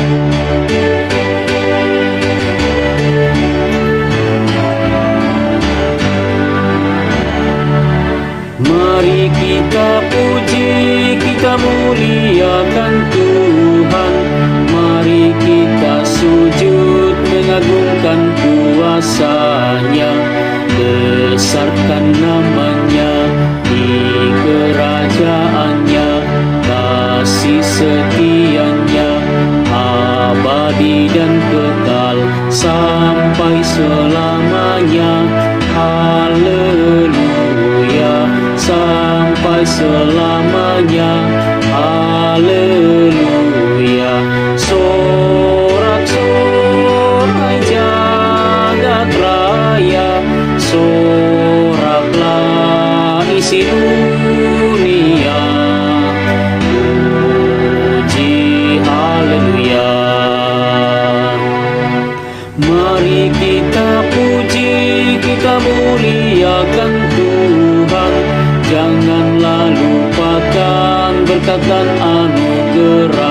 Mari kita puji, kita muliakan Tuhan. Mari kita sujud mengagungkan kuasa-Nya. Besarkan namanya di kerajaan-Nya. Kasih setia-Nya abadi dan kekal sampai selamanya. Haleluya, sampai selamanya. Haleluya. Sorak-sorai jagat raya, soraklah isi dunia. Puji haleluya. Mari kita puji, kita muliakan Tuhan. Janganlah lupakan berkat dan anugerah